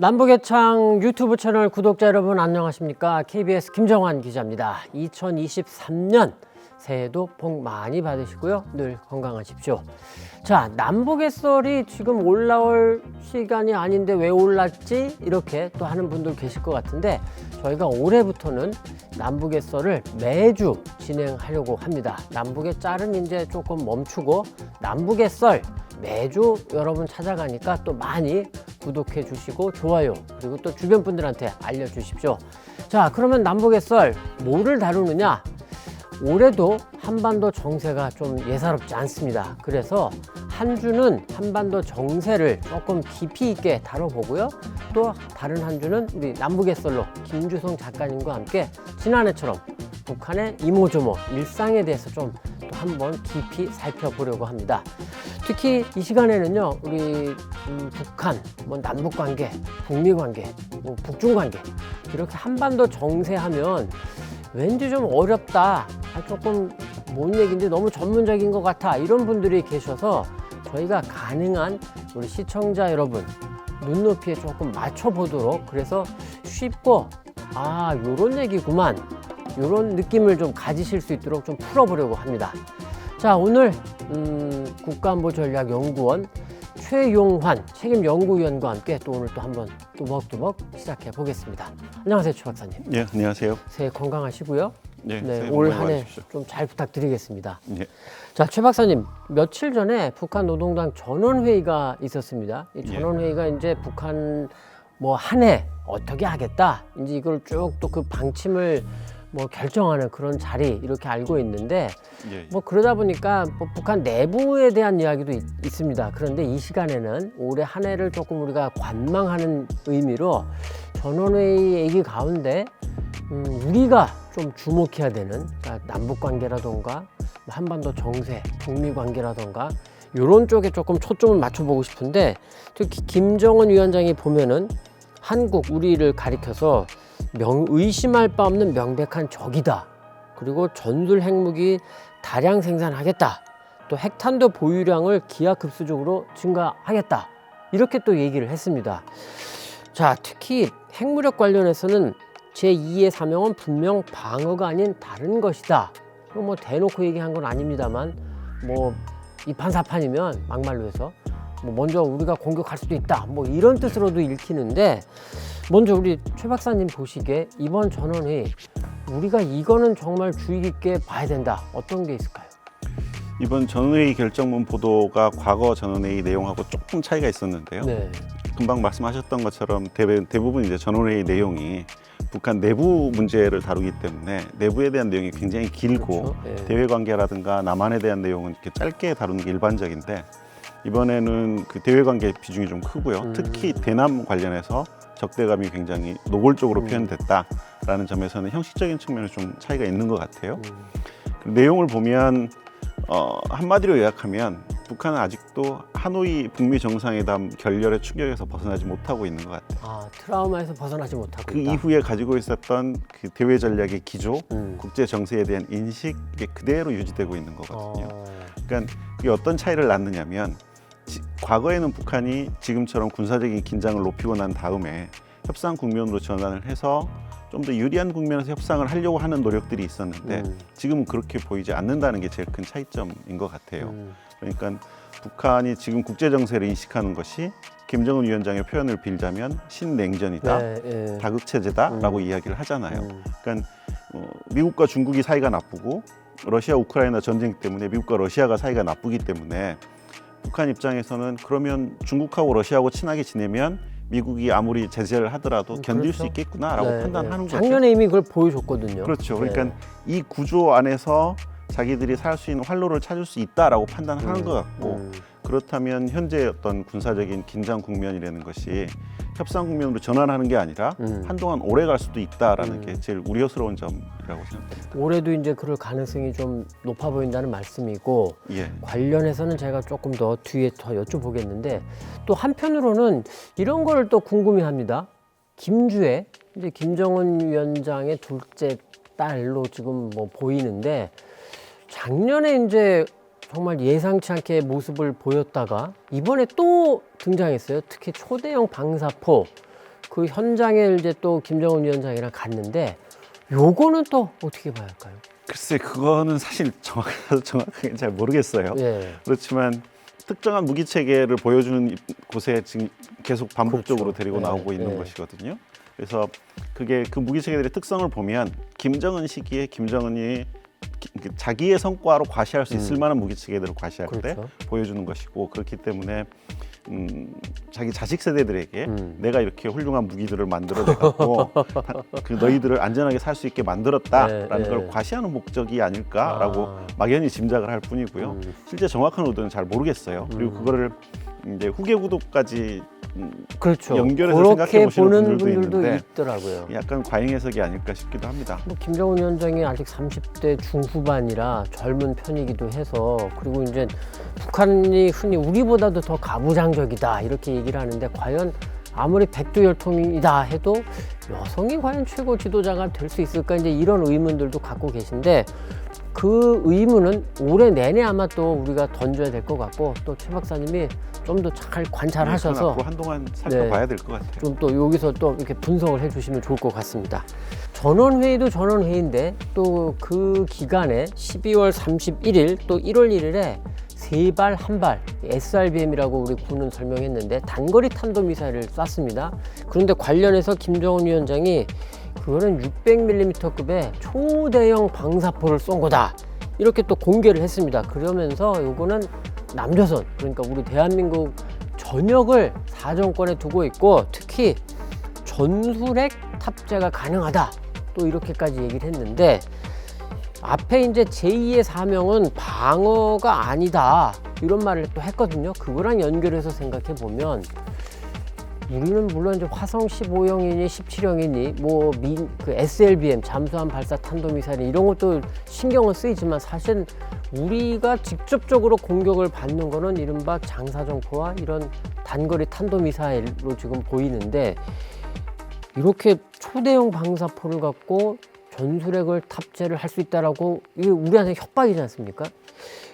남북의 창 유튜브 채널 구독자 여러분 안녕하십니까? KBS 김정환 기자입니다. 2023년 새해도 복 많이 받으시고요. 늘 건강하십시오. 자, 남북의 썰이 지금 올라올 시간이 아닌데 왜 올랐지? 이렇게 또 하는 분들 계실 것 같은데 저희가 올해부터는 남북의 썰을 매주 진행하려고 합니다. 남북의 짤은 이제 조금 멈추고 남북의 썰 매주 여러분 찾아가니까 또 많이 구독해 주시고 좋아요 그리고 또 주변 분들한테 알려주십시오. 자, 그러면 남북의 썰 뭐를 다루느냐? 올해도 한반도 정세가 좀 예사롭지 않습니다. 그래서 한 주는 한반도 정세를 조금 깊이 있게 다뤄보고요. 또 다른 한 주는 우리 남북의 썰로 김주성 작가님과 함께 지난해처럼 북한의 이모저모 일상에 대해서 좀 또 한번 깊이 살펴보려고 합니다. 특히 이 시간에는요, 우리 북한, 남북관계, 북미관계, 북중관계 이렇게 한반도 정세하면 왠지 좀 어렵다, 조금 뭔 얘기인데 너무 전문적인 것 같아 이런 분들이 계셔서 저희가 가능한 우리 시청자 여러분 눈높이에 조금 맞춰보도록 그래서 쉽고 요런 얘기구만 요런 느낌을 좀 가지실 수 있도록 좀 풀어보려고 합니다. 자, 오늘 국가안보전략연구원 최용환 책임연구위원과 함께 또 오늘 또 한번 뚜벅뚜벅 시작해 보겠습니다. 안녕하세요, 최 박사님. 네, 안녕하세요. 새해 건강하시고요. 네, 올 한 해 좀 잘 부탁드리겠습니다. 네. 자, 최 박사님, 며칠 전에 북한 노동당 전원회의가 있었습니다. 이 전원회의가 이제 북한 한 해 어떻게 하겠다, 이제 이걸 쭉 또 그 방침을 결정하는 그런 자리 이렇게 알고 있는데 그러다 보니까 북한 내부에 대한 이야기도 있습니다. 그런데 이 시간에는 올해 한 해를 조금 우리가 관망하는 의미로 전원회의 얘기 가운데 우리가 좀 주목해야 되는 남북 관계라던가 한반도 정세, 북미 관계라던가 이런 쪽에 조금 초점을 맞춰보고 싶은데 특히 김정은 위원장이 보면은 한국, 우리를 가리켜서 의심할 바 없는 명백한 적이다. 그리고 전술 핵무기 다량 생산하겠다. 또 핵탄두 보유량을 기하급수적으로 증가하겠다. 이렇게 또 얘기를 했습니다. 자, 특히 핵무력 관련해서는 제2의 사명은 분명 방어가 아닌 다른 것이다. 대놓고 얘기한 건 아닙니다만 이판사판이면 막말로 해서 먼저 우리가 공격할 수도 있다. 이런 뜻으로도 읽히는데 먼저 우리 최 박사님 보시기에 이번 전원회의 우리가 이거는 정말 주의 깊게 봐야 된다. 어떤 게 있을까요? 이번 전원회의 결정문 보도가 과거 전원회의 내용하고 조금 차이가 있었는데요. 네. 금방 말씀하셨던 것처럼 대부분 이제 전원회의 내용이 북한 내부 문제를 다루기 때문에 내부에 대한 내용이 굉장히 길고 그렇죠. 네. 대외 관계라든가 남한에 대한 내용은 이렇게 짧게 다루는 게 일반적인데 이번에는 그 대외 관계 비중이 좀 크고요. 특히 대남 관련해서 적대감이 굉장히 노골적으로 표현됐다라는 점에서는 형식적인 측면에서 좀 차이가 있는 것 같아요. 그 내용을 보면 한마디로 요약하면 북한은 아직도 하노이 북미 정상회담 결렬의 충격에서 벗어나지 못하고 있는 것 같아요. 트라우마에서 벗어나지 못하고 그 있다. 이후에 가지고 있었던 그 대외 전략의 기조, 국제 정세에 대한 인식이 그대로 유지되고 있는 거거든요. 그러니까 그게 어떤 차이를 낳느냐면 과거에는 북한이 지금처럼 군사적인 긴장을 높이고 난 다음에 협상 국면으로 전환을 해서 좀 더 유리한 국면에서 협상을 하려고 하는 노력들이 있었는데 지금은 그렇게 보이지 않는다는 게 제일 큰 차이점인 것 같아요. 그러니까 북한이 지금 국제 정세를 인식하는 것이 김정은 위원장의 표현을 빌자면 신냉전이다, 다극체제다라고 이야기를 하잖아요. 그러니까 미국과 중국이 사이가 나쁘고 러시아 우크라이나 전쟁 때문에 미국과 러시아가 사이가 나쁘기 때문에 북한 입장에서는 그러면 중국하고 러시아하고 친하게 지내면 미국이 아무리 제재를 하더라도 견딜 수 있겠구나라고 판단하는 거죠. 작년에 이미 그걸 보여줬거든요. 그렇죠. 그러니까 이 구조 안에서 자기들이 살 수 있는 활로를 찾을 수 있다라고 판단하는 것 같고 그렇다면 현재 어떤 군사적인 긴장 국면이라는 것이 협상 국면으로 전환하는 게 아니라 한동안 오래 갈 수도 있다라는 게 제일 우려스러운 점이라고 생각합니다. 올해도 이제 그럴 가능성이 좀 높아 보인다는 말씀이고 관련해서는 제가 조금 더 뒤에 더 여쭤보겠는데 또 한편으로는 이런 걸 또 궁금해합니다. 김주애 이제 김정은 위원장의 둘째 딸로 지금 보이는데 작년에 이제 정말 예상치 않게 모습을 보였다가 이번에 또 등장했어요. 특히 초대형 방사포 그 현장에 이제 또 김정은 위원장이랑 갔는데 요거는 또 어떻게 봐야 할까요? 글쎄 그거는 사실 정확하게 잘 모르겠어요. 예. 그렇지만 특정한 무기 체계를 보여주는 곳에 지금 계속 반복적으로 그렇죠. 데리고 네, 나오고 있는 네. 것이거든요. 그래서 그게 그 무기 체계들의 특성을 보면 김정은 시기에 김정은이 자기의 성과로 과시할 수 있을 만한 무기 체계들을 과시할 때 그렇죠. 보여주는 것이고, 그렇기 때문에 자기 자식 세대들에게 내가 이렇게 훌륭한 무기들을 만들어내갖고 그 너희들을 안전하게 살 수 있게 만들었다라는 네, 네. 걸 과시하는 목적이 아닐까라고 막연히 짐작을 할 뿐이고요. 실제 정확한 의도는 잘 모르겠어요. 그리고 그거를 이제 후계 구도까지 그렇죠. 연결해서 그렇게 생각해 보시는 보는 분들도 분들도 있는데 있더라고요. 약간 과잉 해석이 아닐까 싶기도 합니다. 뭐 김정은 위원장이 아직 30대 중후반이라 젊은 편이기도 해서, 그리고 이제 북한이 흔히 우리보다도 더 가부장적이다 이렇게 얘기를 하는데, 과연 아무리 백두혈통이다 해도 여성이 과연 최고 지도자가 될 수 있을까, 이제 이런 의문들도 갖고 계신데, 그 의문은 올해 내내 아마 또 우리가 던져야 될 것 같고, 또 최 박사님이 좀 더 잘 관찰하셔서 앞으로 한동안 살펴봐야 될 것 같아요. 좀 또 여기서 또 이렇게 분석을 해주시면 좋을 것 같습니다. 전원회의도 전원회의인데 또 그 기간에 12월 31일 또 1월 1일에 세 발 한 발 SRBM이라고 우리 군은 설명했는데 단거리 탄도미사일을 쐈습니다. 그런데 관련해서 김정은 위원장이 그거는 600mm급의 초대형 방사포를 쏜 거다 이렇게 또 공개를 했습니다. 그러면서 요거는 남조선, 그러니까 우리 대한민국 전역을 사정권에 두고 있고 특히 전술핵 탑재가 가능하다 또 이렇게까지 얘기를 했는데, 앞에 이제 제2의 사명은 방어가 아니다 이런 말을 또 했거든요. 그거랑 연결해서 생각해 보면 우리는 물론 이제 화성 15형이니 17형이니 그 SLBM 잠수함 발사 탄도미사일 이런 것도 신경은 쓰이지만, 사실 우리가 직접적으로 공격을 받는 거는 이른바 장사정포와 이런 단거리 탄도미사일로 지금 보이는데, 이렇게 초대형 방사포를 갖고 전술핵을 탑재를 할 수 있다라고, 이게 우리한테 협박이지 않습니까?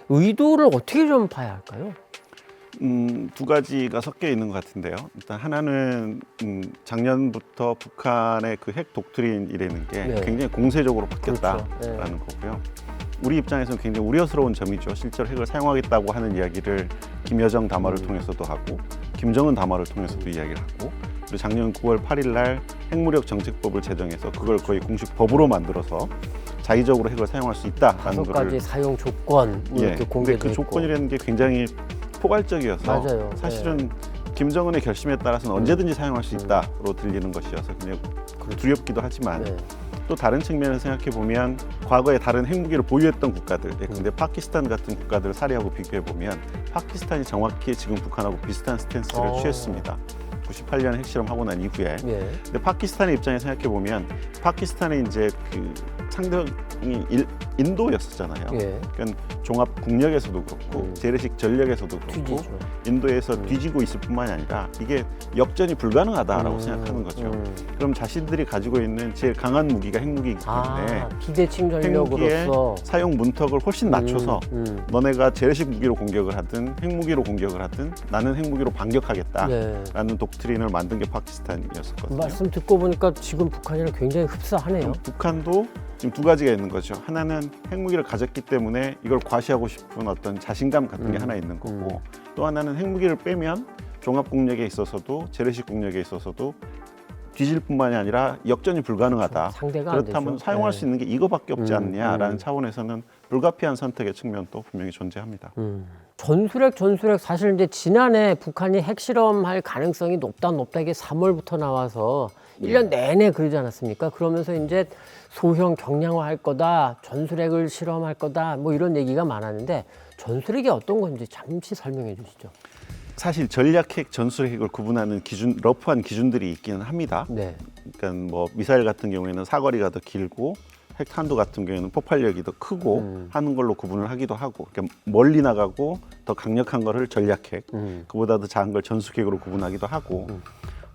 의도를 어떻게 좀 봐야 할까요? 두 가지가 섞여 있는 것 같은데요. 일단 하나는 작년부터 북한의 그 핵 독트린이라는 게 네. 굉장히 공세적으로 바뀌었다라는 그렇죠. 네. 거고요. 우리 입장에서는 굉장히 우려스러운 점이죠. 실제로 핵을 사용하겠다고 하는 이야기를 김여정 담화를 통해서도 하고 김정은 담화를 통해서도 이야기를 하고, 그리고 작년 9월 8일 날 핵무력 정책법을 제정해서 그걸 거의 공식 법으로 만들어서 자의적으로 핵을 사용할 수 있다라는 5가지 거를, 사용 조건 이렇게 근데 공개도 그 했고. 조건이라는 게 굉장히 포괄적이어서 맞아요. 사실은 김정은의 결심에 따라서는 언제든지 사용할 수 있다로 들리는 것이어서 굉장히 두렵기도 하지만, 네. 또 다른 측면에서 생각해 보면 과거에 다른 핵무기를 보유했던 국가들, 근데 파키스탄 같은 국가들을 사례하고 비교해 보면 파키스탄이 정확히 지금 북한하고 비슷한 스탠스를 취했습니다. 98년 핵실험하고 난 이후에. 예. 근데 파키스탄의 입장에 생각해 보면 파키스탄의 이제 그 상대방이 인도였었잖아요. 예. 그러니까 종합 국력에서도 그렇고 재래식 전력에서도 그렇고 뒤지죠. 인도에서 뒤지고 있을 뿐만이 아니라 이게 역전이 불가능하다라고 생각하는 거죠. 그럼 자신들이 가지고 있는 제일 강한 무기가 핵무기이기 때문에 비대칭 핵무기의 전력으로서 사용 문턱을 훨씬 낮춰서 너네가 재래식 무기로 공격을 하든 핵무기로 공격을 하든 나는 핵무기로 반격하겠다라는 네. 독트린을 만든 게 파키스탄이었었거든요. 말씀 듣고 보니까 지금 북한이랑 굉장히 흡사하네요. 북한도 지금 두 가지가 있는 거죠. 하나는 핵무기를 가졌기 때문에 이걸 과시하고 싶은 어떤 자신감 같은 게 하나 있는 거고, 또 하나는 핵무기를 빼면 종합 국력에 있어서도 재래식 국력에 있어서도 뒤질 뿐만이 아니라 역전이 불가능하다. 상대가 안 그렇다면 되죠. 사용할 네. 수 있는 게 이거밖에 없지 않냐라는 차원에서는 불가피한 선택의 측면도 분명히 존재합니다. 전술핵 사실 이제 지난해 북한이 핵실험할 가능성이 높다 이게 3월부터 나와서 1년 내내 그러지 않았습니까? 그러면서 이제 소형 경량화할 거다, 전술핵을 실험할 거다, 뭐 이런 얘기가 많았는데 전술핵이 어떤 건지 잠시 설명해 주시죠. 사실 전략핵, 전술핵을 구분하는 기준, 러프한 기준들이 있기는 합니다. 네. 그러니까 뭐 미사일 같은 경우에는 사거리가 더 길고 핵탄두 같은 경우에는 폭발력이 더 크고 하는 걸로 구분을 하기도 하고, 그러니까 멀리 나가고 더 강력한 거를 전략핵, 그보다 더 작은 걸 전술핵으로 구분하기도 하고,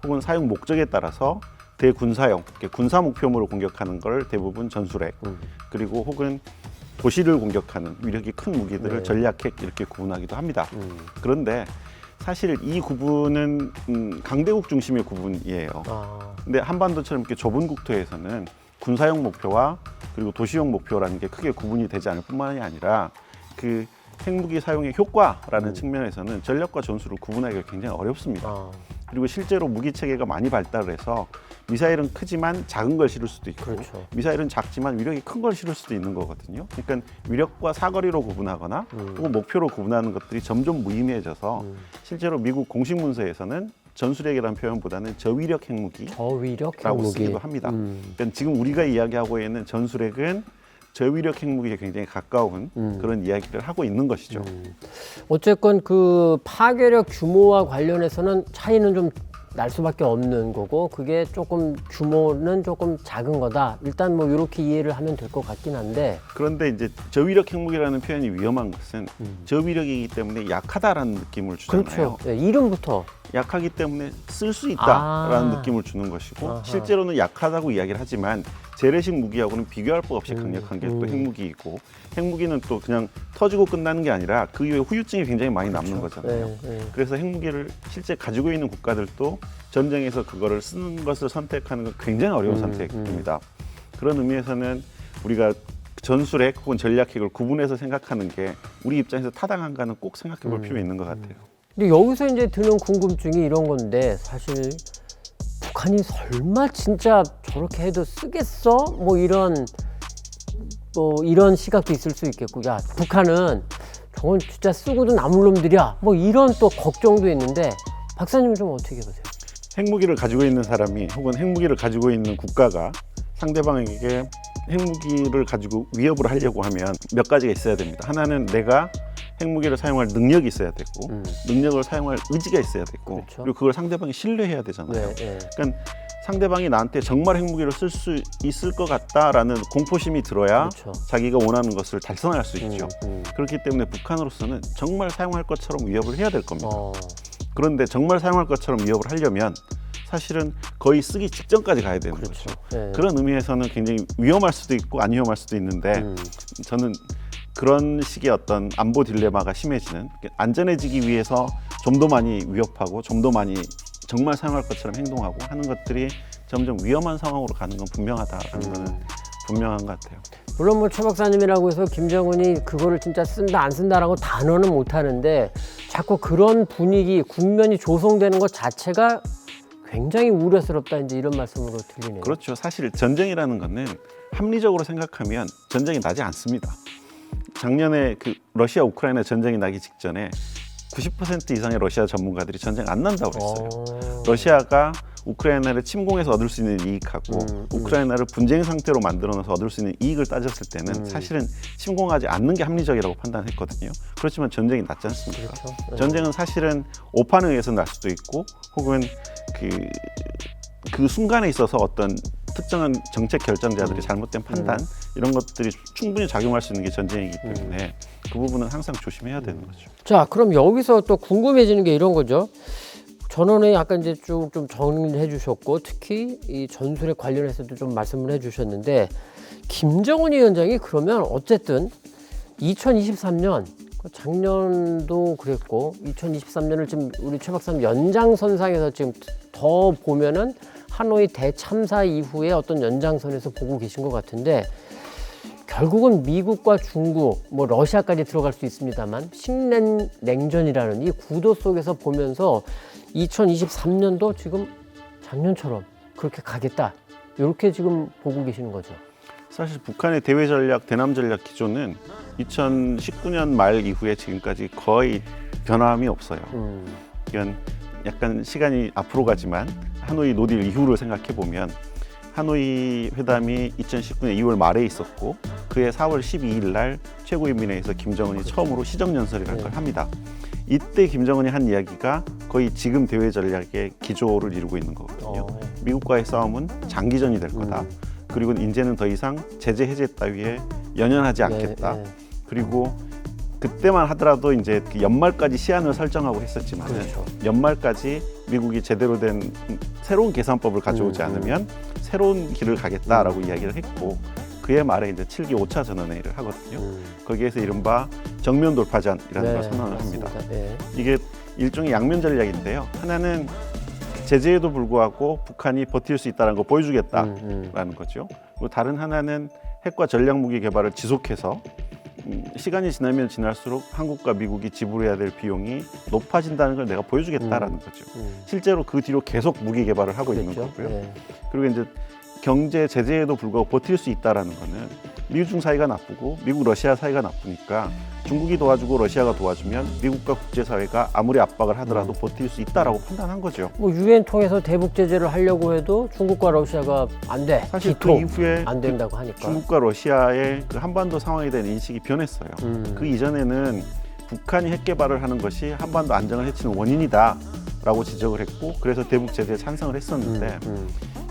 혹은 사용 목적에 따라서 대군사용, 군사 목표물을 공격하는 걸 대부분 전술핵, 그리고 혹은 도시를 공격하는 위력이 큰 무기들을 전략핵 이렇게 구분하기도 합니다. 그런데 사실 이 구분은 강대국 중심의 구분이에요. 근데 한반도처럼 이렇게 좁은 국토에서는 군사용 목표와 그리고 도시용 목표라는 게 크게 구분이 되지 않을 뿐만이 아니라 그 핵무기 사용의 효과라는 측면에서는 전력과 전술을 구분하기가 굉장히 어렵습니다. 그리고 실제로 무기 체계가 많이 발달을 해서 미사일은 크지만 작은 걸 실을 수도 있고 그렇죠. 미사일은 작지만 위력이 큰 걸 실을 수도 있는 거거든요. 그러니까 위력과 사거리로 구분하거나 혹은 목표로 구분하는 것들이 점점 무의미해져서 실제로 미국 공식 문서에서는 전술핵이라는 표현보다는 저위력 핵무기라고 쓰기도 합니다. 그러니까 지금 우리가 이야기하고 있는 전술핵은 저위력 핵무기에 굉장히 가까운 그런 이야기를 하고 있는 것이죠. 어쨌건 그 파괴력 규모와 관련해서는 차이는 좀 날 수밖에 없는 거고 그게 조금 규모는 조금 작은 거다. 일단 뭐 이렇게 이해를 하면 될 것 같긴 한데 그런데 이제 저위력 핵무기라는 표현이 위험한 것은 저위력이기 때문에 약하다라는 느낌을 주잖아요. 그렇죠. 네, 이름부터 약하기 때문에 쓸 수 있다라는 느낌을 주는 것이고 실제로는 약하다고 이야기를 하지만 재래식 무기하고는 비교할 바 없이 강력한 게 또 핵무기이고 핵무기는 또 그냥 터지고 끝나는 게 아니라 그 이후에 후유증이 굉장히 많이 남는 거잖아요. 그래서 핵무기를 실제 가지고 있는 국가들도 전쟁에서 그거를 쓰는 것을 선택하는 건 굉장히 어려운 선택입니다. 그런 의미에서는 우리가 전술핵 혹은 전략핵을 구분해서 생각하는 게 우리 입장에서 타당한가는 꼭 생각해 볼 필요가 있는 것 같아요. 근데 여기서 이제 드는 궁금증이 이런 건데 사실 북한이 설마 진짜 저렇게 해도 쓰겠어? 뭐 이런 시각도 있을 수 있겠고, 야 북한은 저건 진짜 쓰고도 남을 놈들이야. 뭐 이런 또 걱정도 있는데 박사님은 좀 어떻게 보세요? 핵무기를 가지고 있는 사람이 혹은 핵무기를 가지고 있는 국가가 상대방에게 핵무기를 가지고 위협을 하려고 하면 몇 가지가 있어야 됩니다. 하나는 내가 핵무기를 사용할 능력이 있어야 되고 능력을 사용할 의지가 있어야 되고 그렇죠. 그리고 그걸 상대방이 신뢰해야 되잖아요. 네. 그러니까 상대방이 나한테 정말 핵무기를 쓸 수 있을 것 같다라는 공포심이 들어야 그렇죠. 자기가 원하는 것을 달성할 수 있죠. 그렇기 때문에 북한으로서는 정말 사용할 것처럼 위협을 해야 될 겁니다. 그런데 정말 사용할 것처럼 위협을 하려면 사실은 거의 쓰기 직전까지 가야 되는 그렇죠. 거죠. 네. 그런 의미에서는 굉장히 위험할 수도 있고 안 위험할 수도 있는데 저는 그런 식의 어떤 안보 딜레마가 심해지는 안전해지기 위해서 좀 더 많이 위협하고 좀 더 많이 정말 사용할 것처럼 행동하고 하는 것들이 점점 위험한 상황으로 가는 건 분명하다라는 거는 분명한 것 같아요. 물론 뭐 최 박사님이라고 해서 김정은이 그거를 진짜 쓴다 안 쓴다라고 단언은 못 하는데 자꾸 그런 분위기 국면이 조성되는 것 자체가 굉장히 우려스럽다 이제 이런 말씀으로 들리네요. 그렇죠. 사실 전쟁이라는 거는 합리적으로 생각하면 전쟁이 나지 않습니다. 작년에 그 러시아 우크라이나 전쟁이 나기 직전에 90% 이상의 러시아 전문가들이 전쟁 안 난다고 그랬어요. 러시아가 우크라이나를 침공해서 얻을 수 있는 이익하고 우크라이나를 분쟁 상태로 만들어놔서 얻을 수 있는 이익을 따졌을 때는 사실은 침공하지 않는 게 합리적이라고 판단했거든요. 그렇지만 전쟁이 낫지 않습니까? 그렇죠. 전쟁은 사실은 오판에 의해서 날 수도 있고 혹은 그 순간에 있어서 어떤 특정한 정책 결정자들이 잘못된 판단 이런 것들이 충분히 작용할 수 있는 게 전쟁이기 때문에 그 부분은 항상 조심해야 되는 거죠. 자, 그럼 여기서 또 궁금해지는 게 이런 거죠. 전원에 약간 이제 쭉 좀 정리를 해주셨고 특히 이 전술에 관련해서도 좀 말씀을 해주셨는데 김정은 위원장이 그러면 어쨌든 2023년 작년도 그랬고 2023년을 지금 우리 최 박사님 연장선상에서 지금 더 보면은 하노이 대참사 이후에 어떤 연장선에서 보고 계신 것 같은데 결국은 미국과 중국, 뭐 러시아까지 들어갈 수 있습니다만 신냉전이라는 이 구도 속에서 보면서 2023년도 지금 작년처럼 그렇게 가겠다 이렇게 지금 보고 계시는 거죠. 사실 북한의 대외 전략, 대남 전략 기조는 2019년 말 이후에 지금까지 거의 변함이 없어요. 그러니까 약간 시간이 앞으로 가지만 하노이 노딜 이후를 생각해 보면 하노이 회담이 2019년 2월 말에 있었고 그해 4월 12일 날 최고인민회에서 김정은이 처음으로 시정연설이라는 걸 합니다. 이때 김정은이 한 이야기가 거의 지금 대외 전략의 기조를 이루고 있는 거거든요. 미국과의 싸움은 장기전이 될 거다. 그리고 이제는 더 이상 제재 해제 따위에 연연하지 않겠다. 그리고 그때만 하더라도 이제 연말까지 시한을 설정하고 했었지만 그렇죠. 연말까지 미국이 제대로 된 새로운 계산법을 가져오지 않으면 새로운 길을 가겠다라고 이야기를 했고 그해 말에 이제 7기 5차 전원회의를 하거든요. 거기에서 이른바 정면 돌파전이라는 걸 선언을 합니다. 네. 이게 일종의 양면 전략인데요. 하나는 제재에도 불구하고 북한이 버틸 수 있다는 거 보여주겠다라는 거죠. 그리고 다른 하나는 핵과 전략 무기 개발을 지속해서 시간이 지나면 지날수록 한국과 미국이 지불해야 될 비용이 높아진다는 걸 내가 보여주겠다라는 거죠. 실제로 그 뒤로 계속 무기 개발을 하고 있는 그렇죠. 거고요. 네. 그리고 이제 경제 제재에도 불구하고 버틸 수 있다라는 거는 미국 중 사이가 나쁘고 미국 러시아 사이가 나쁘니까 중국이 도와주고 러시아가 도와주면 미국과 국제사회가 아무리 압박을 하더라도 버틸 수 있다라고 판단한 거죠. 뭐 유엔 통해서 대북 제재를 하려고 해도 중국과 러시아가 안 돼. 사실 그 기통 이후에 안 된다고 하니까. 중국과 러시아의 그 한반도 상황에 대한 인식이 변했어요. 그 이전에는 북한이 핵 개발을 하는 것이 한반도 안정을 해치는 원인이다라고 지적을 했고 그래서 대북 제재에 찬성을 했었는데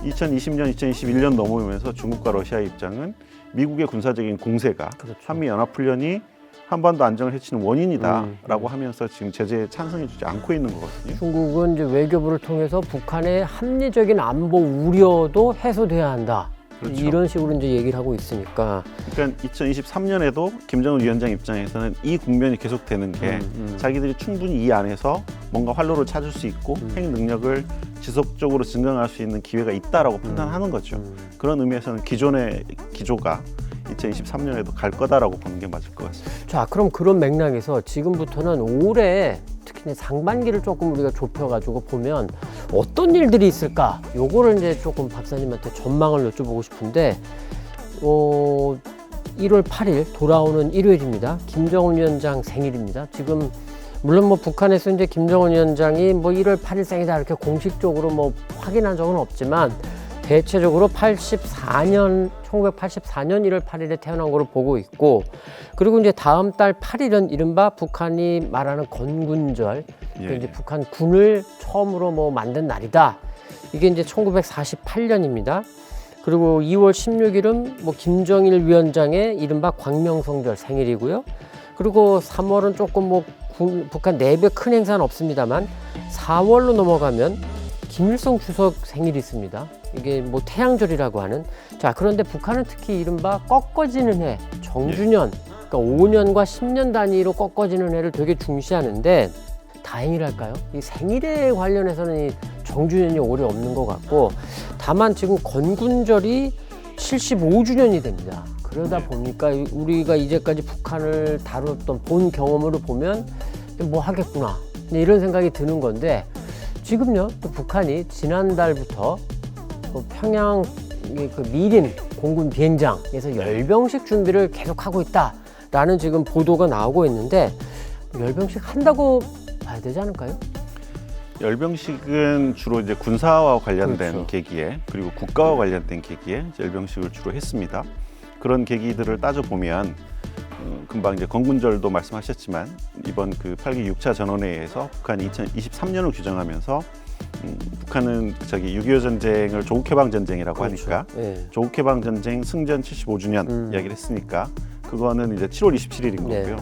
2020년, 2021년 넘어오면서 중국과 러시아의 입장은 미국의 군사적인 공세가 그렇죠. 한미연합훈련이 한반도 안정을 해치는 원인이다라고 하면서 지금 제재에 찬성해주지 않고 있는 거거든요. 중국은 이제 외교부를 통해서 북한의 합리적인 안보 우려도 해소돼야 한다. 그렇죠. 이런 식으로 이제 얘기를 하고 있으니까. 그러니까 2023년에도 김정은 위원장 입장에서는 이 국면이 계속되는 게 자기들이 충분히 이 안에서 뭔가 활로를 찾을 수 있고 핵 능력을 지속적으로 증강할 수 있는 기회가 있다라고 판단하는 거죠. 그런 의미에서는 기존의 기조가 2023년에도 갈 거다라고 보는 게 맞을 것 같습니다. 자, 그럼 그런 맥락에서 지금부터는 올해 특히 상반기를 조금 우리가 좁혀가지고 보면 어떤 일들이 있을까? 요거를 이제 조금 박사님한테 전망을 여쭤보고 싶은데, 1월 8일 돌아오는 일요일입니다. 김정은 위원장 생일입니다. 지금 물론 뭐 북한에서 이제 김정은 위원장이 뭐 1월 8일 생이다 이렇게 공식적으로 뭐 확인한 적은 없지만 대체적으로 1984년 1월 8일에 태어난 거로 보고 있고, 그리고 이제 다음 달 8일은 이른바 북한이 말하는 건군절, 그러니까 이제 북한 군을 처음으로 뭐 만든 날이다. 이게 이제 1948년입니다. 그리고 2월 16일은 뭐 김정일 위원장의 이른바 광명성절 생일이고요. 그리고 3월은 조금 뭐 북한 내부에 큰 행사는 없습니다만 4월로 넘어가면 김일성 주석 생일이 있습니다. 이게 뭐 태양절이라고 하는. 자, 그런데 북한은 특히 이른바 꺾어지는 해, 정주년, 그러니까 5년과 10년 단위로 꺾어지는 해를 되게 중시하는데, 다행이랄까요? 이 생일에 관련해서는 이 정주년이 올해 없는 것 같고, 다만 지금 건군절이 75주년이 됩니다. 그러다 보니까 우리가 이제까지 북한을 다뤘던 본 경험으로 보면 뭐 하겠구나 이런 생각이 드는 건데, 지금요 또 북한이 지난달부터 평양 그 미림 공군 비행장에서 열병식 준비를 계속하고 있다라는 지금 보도가 나오고 있는데, 열병식 한다고 봐야 되지 않을까요? 열병식은 주로 이제 군사와 관련된 그렇죠. 계기에, 그리고 국가와 관련된 계기에 열병식을 주로 했습니다. 그런 계기들을 따져보면 금방 이제 건군절도 말씀하셨지만 이번 그 8기 6차 전원회의에서 북한이 2023년을 규정하면서 북한은 저기 6.25 전쟁을 조국해방 전쟁이라고 그렇죠. 하니까 네. 조국해방 전쟁 승전 75주년 이야기를 했으니까 그거는 이제 7월 27일인 거고요.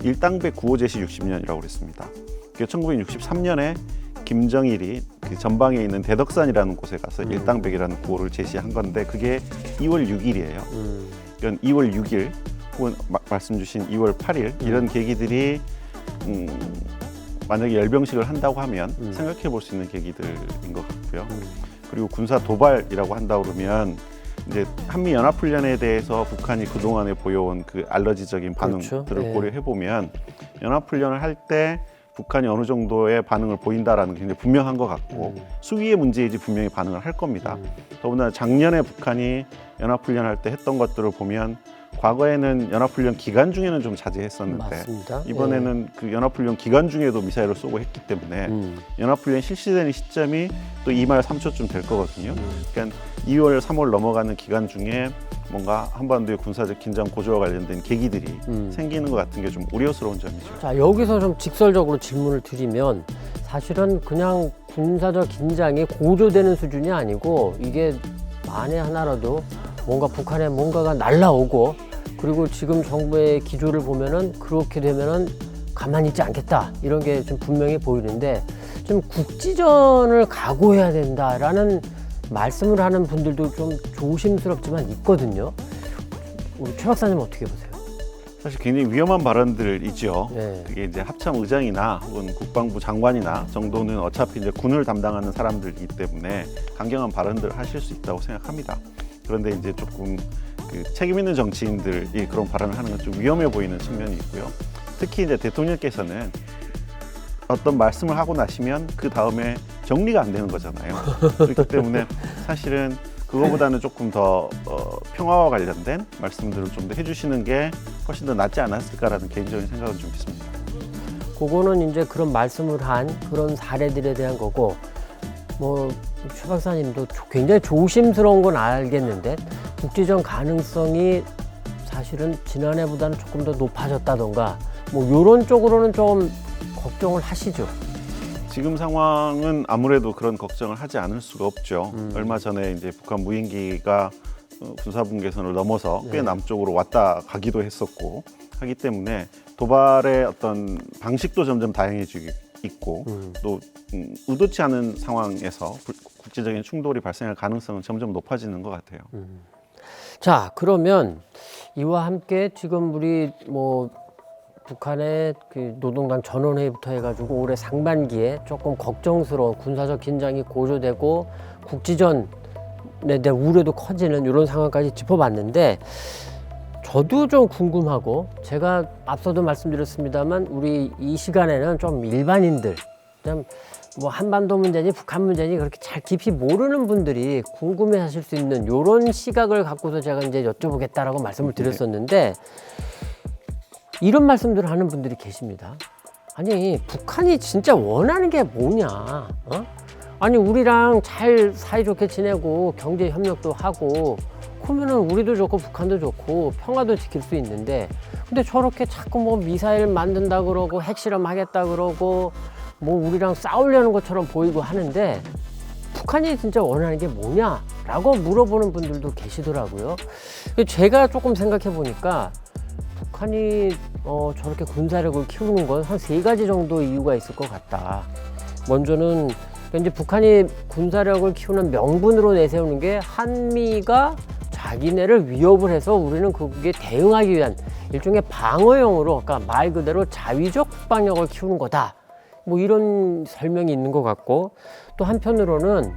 일당백 구호 제시 60년이라고 그랬습니다. 그게 1963년에 김정일이 그 전방에 있는 대덕산이라는 곳에 가서 일당백이라는 구호를 제시한 건데 그게 2월 6일이에요. 이건 2월 6일 혹은 말씀 주신 2월 8일 이런 계기들이 만약에 열병식을 한다고 하면 생각해 볼 수 있는 계기들인 것 같고요. 그리고 군사 도발이라고 한다 그러면 이제 한미 연합훈련에 대해서 북한이 그동안에 보여온 그 알러지적인 반응들을 그렇죠. 네. 고려해 보면 연합훈련을 할 때 북한이 어느 정도의 반응을 보인다라는 게 굉장히 분명한 것 같고 수위의 문제이지 분명히 반응을 할 겁니다. 더군다나 작년에 북한이 연합훈련할 때 했던 것들을 보면 과거에는 연합훈련 기간 중에는 좀 자제했었는데 맞습니다. 이번에는 그 연합훈련 기간 중에도 미사일을 쏘고 했기 때문에 연합훈련 실시되는 시점이 또 2말 3초쯤 될 거거든요. 그러니까 2월, 3월 넘어가는 기간 중에 뭔가 한반도의 군사적 긴장 고조와 관련된 계기들이 생기는 것 같은 게 좀 우려스러운 점이죠. 자, 여기서 좀 직설적으로 질문을 드리면 사실은 그냥 군사적 긴장이 고조되는 수준이 아니고 이게 만에 하나라도 뭔가 북한에 뭔가가 날라오고 그리고 지금 정부의 기조를 보면은 그렇게 되면은 가만히 있지 않겠다 이런 게 좀 분명히 보이는데, 좀 국지전을 각오해야 된다라는 말씀을 하는 분들도 좀 조심스럽지만 있거든요. 우리 최 박사님 어떻게 보세요? 사실 굉장히 위험한 발언들이죠. 네. 그게 이제 합참 의장이나 혹은 국방부 장관이나 정도는 어차피 이제 군을 담당하는 사람들이기 때문에 강경한 발언들을 하실 수 있다고 생각합니다. 그런데 이제 조금 그 책임 있는 정치인들이 그런 발언을 하는 건 좀 위험해 보이는 측면이 있고요. 특히 이제 대통령께서는 어떤 말씀을 하고 나시면 그 다음에 정리가 안 되는 거잖아요. 그렇기 때문에 사실은 그거보다는 조금 더 평화와 관련된 말씀들을 좀 더 해주시는 게 훨씬 더 낫지 않았을까라는 개인적인 생각은 좀 있습니다. 그거는 이제 그런 말씀을 한 그런 사례들에 대한 거고, 뭐 최 박사님도 굉장히 조심스러운 건 알겠는데 국지전 가능성이 사실은 지난해보다는 조금 더 높아졌다던가 뭐 이런 쪽으로는 좀 걱정을 하시죠. 지금 상황은 아무래도 그런 걱정을 하지 않을 수가 없죠. 얼마 전에 이제 북한 무인기가 군사분계선을 넘어서 꽤 네. 남쪽으로 왔다 가기도 했었고 하기 때문에 도발의 어떤 방식도 점점 다양해지고 있고 또 의도치 않은 상황에서 국제적인 충돌이 발생할 가능성은 점점 높아지는 것 같아요. 자, 그러면 이와 함께 지금 우리 뭐 북한의 그 노동당 전원회의부터 해가지고 올해 상반기에 조금 걱정스러운 군사적 긴장이 고조되고 국지전에 대한 우려도 커지는 이런 상황까지 짚어봤는데, 저도 좀 궁금하고, 제가 앞서도 말씀드렸습니다만 우리 이 시간에는 좀 일반인들, 그냥 뭐 한반도 문제니 북한 문제니 그렇게 잘 깊이 모르는 분들이 궁금해하실 수 있는 이런 시각을 갖고서 제가 이제 여쭤보겠다라고 말씀을 드렸었는데, 이런 말씀들을 하는 분들이 계십니다. 아니, 북한이 진짜 원하는 게 뭐냐? 아니, 우리랑 잘 사이좋게 지내고 경제 협력도 하고 그러면은 우리도 좋고 북한도 좋고 평화도 지킬 수 있는데, 근데 저렇게 자꾸 뭐 미사일 만든다 그러고 핵실험 하겠다 그러고 뭐 우리랑 싸우려는 것처럼 보이고 하는데, 북한이 진짜 원하는 게 뭐냐라고 물어보는 분들도 계시더라고요. 제가 조금 생각해 보니까 북한이 저렇게 군사력을 키우는 건 한 3가지 정도 이유가 있을 것 같다. 먼저는 이제 북한이 군사력을 키우는 명분으로 내세우는 게 한미가 자기네를 위협을 해서 우리는 그게 대응하기 위한 일종의 방어용으로, 아까 말 그대로 자위적 국방력을 키우는 거다. 뭐 이런 설명이 있는 것 같고, 또 한편으로는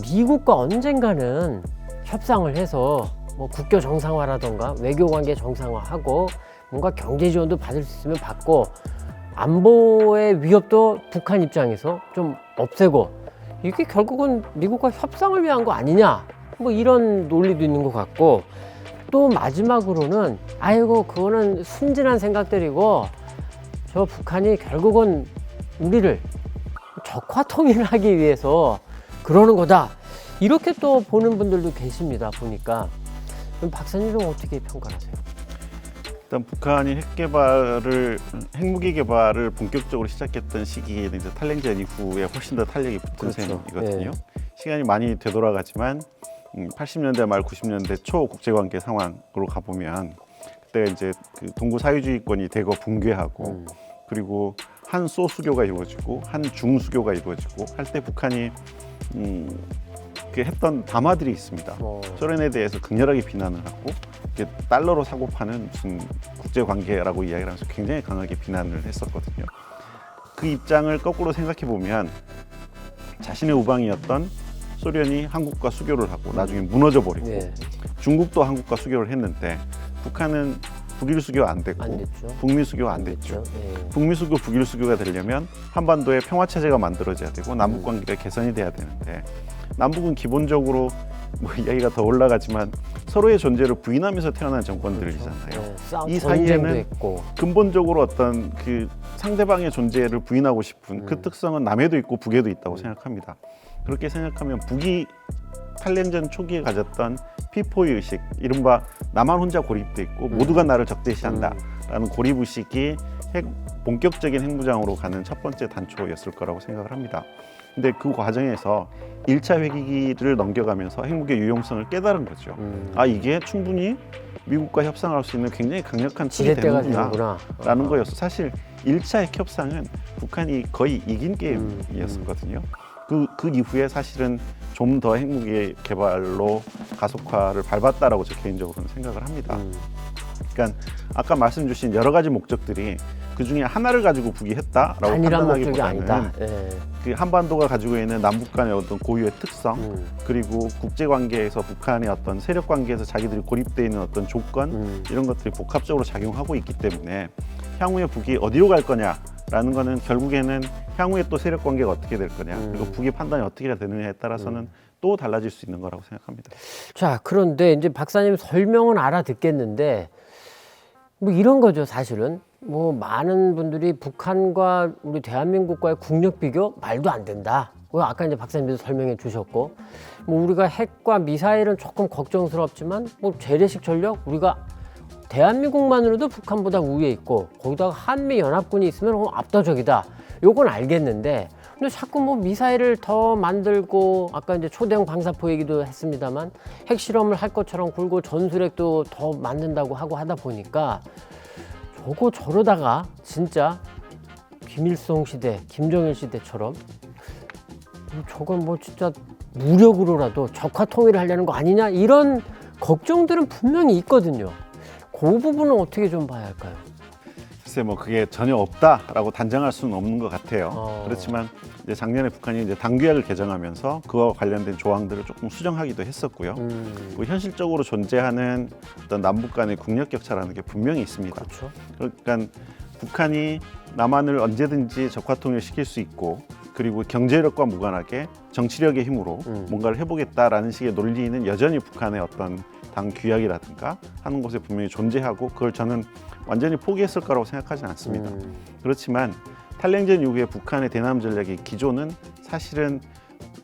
미국과 언젠가는 협상을 해서 뭐 국교 정상화라던가 외교 관계 정상화하고 뭔가 경제 지원도 받을 수 있으면 받고 안보의 위협도 북한 입장에서 좀 없애고, 이게 결국은 미국과 협상을 위한 거 아니냐, 뭐 이런 논리도 있는 것 같고, 또 마지막으로는 아이고 그거는 순진한 생각들이고 저 북한이 결국은 우리를 적화 통일하기 위해서 그러는 거다, 이렇게 또 보는 분들도 계십니다. 보니까. 그럼 박사님은 어떻게 평가하세요? 일단 북한이 핵무기 개발을 본격적으로 시작했던 시기에는 이제 탈냉전 이후에 훨씬 더 탄력이 붙은 그렇죠. 셈이거든요. 네. 시간이 많이 되돌아가지만 80년대 말 90년대 초 국제관계 상황으로 가보면 그때 이제 그 동구 사회주의권이 대거 붕괴하고 그리고 한 소수교가 이루어지고 한 중수교가 이루어지고 할 때 북한이 했던 담화들이 있습니다. 소련에 대해서 극렬하게 비난을 하고 이게 달러로 사고 파는 무슨 국제관계라고 이야기를 하면서 굉장히 강하게 비난을 했었거든요. 그 입장을 거꾸로 생각해 보면 자신의 우방이었던 소련이 한국과 수교를 하고 나중에 무너져 버리고 네. 중국도 한국과 수교를 했는데 북한은 북일 수교 안 됐고 안 됐죠. 북미 수교 안 됐죠. 네. 북미 수교, 북일 수교가 되려면 한반도에 평화 체제가 만들어져야 되고 남북 관계가 개선이 돼야 되는데, 남북은 기본적으로 뭐 이야기가 더 올라가지만 서로의 존재를 부인하면서 태어난 정권들이잖아요. 네. 이 전쟁도 사이에는 있고. 근본적으로 어떤 그 상대방의 존재를 부인하고 싶은 그 특성은 남에도 있고 북에도 있다고 생각합니다. 그렇게 생각하면 북이 탈냉전 초기에 가졌던 피포의 의식, 이른바 나만 혼자 고립돼 있고 모두가 나를 적대시한다라는 고립 의식이 본격적인 핵무장으로 가는 첫 번째 단초였을 거라고 생각을 합니다. 근데 그 과정에서 1차 회기를 넘겨가면서 핵무기의 유용성을 깨달은 거죠. 아, 이게 충분히 미국과 협상할 수 있는 굉장히 강력한 툴이 되는구나 라는 거였어. 사실 1차 핵협상은 북한이 거의 이긴 게임이었었거든요. 그 이후에 사실은 좀 더 핵무기 개발로 가속화를 밟았다라고 저 개인적으로는 생각을 합니다. 그러니까 아까 말씀 주신 여러 가지 목적들이 그 중에 하나를 가지고 부기했다라고 단일한 목적이 판단하기보다는 아니다. 예. 그 한반도가 가지고 있는 남북 간의 어떤 고유의 특성 그리고 국제 관계에서 북한의 어떤 세력 관계에서 자기들이 고립돼 있는 어떤 조건 이런 것들이 복합적으로 작용하고 있기 때문에 향후에 북이 어디로 갈 거냐라는 거는 결국에는 향후에 또 세력 관계가 어떻게 될 거냐 그리고 북의 판단이 어떻게 되느냐에 따라서는 또 달라질 수 있는 거라고 생각합니다. 자, 그런데 이제 박사님 설명은 알아듣겠는데 뭐 이런 거죠, 사실은. 뭐 많은 분들이 북한과 우리 대한민국과의 국력 비교 말도 안 된다. 아까 이제 박사님도 설명해 주셨고, 뭐 우리가 핵과 미사일은 조금 걱정스럽지만 뭐 재래식 전력 우리가 대한민국만으로도 북한보다 우위에 있고 거기다가 한미 연합군이 있으면 압도적이다. 요건 알겠는데, 근데 자꾸 뭐 미사일을 더 만들고 아까 이제 초대형 방사포 얘기도 했습니다만 핵실험을 할 것처럼 굴고 전술핵도 더 만든다고 하고 하다 보니까 저거 저러다가 진짜 김일성 시대, 김정일 시대처럼 저건 뭐 진짜 무력으로라도 적화 통일을 하려는 거 아니냐 이런 걱정들은 분명히 있거든요. 그 부분은 어떻게 좀 봐야 할까요? 글쎄 뭐 그게 전혀 없다라고 단정할 수는 없는 것 같아요. 그렇지만 이제 작년에 북한이 이제 당규약을 개정하면서 그와 관련된 조항들을 조금 수정하기도 했었고요. 그리고 현실적으로 존재하는 어떤 남북 간의 국력 격차라는 게 분명히 있습니다. 그렇죠. 그러니까 북한이 남한을 언제든지 적화 통일시킬 수 있고 그리고 경제력과 무관하게 정치력의 힘으로 뭔가를 해보겠다라는 식의 논리는 여전히 북한의 어떤 당 규약이라든가 하는 곳에 분명히 존재하고 그걸 저는 완전히 포기했을 거라고 생각하지는 않습니다. 그렇지만 탈냉전 이후에 북한의 대남 전략의 기조는 사실은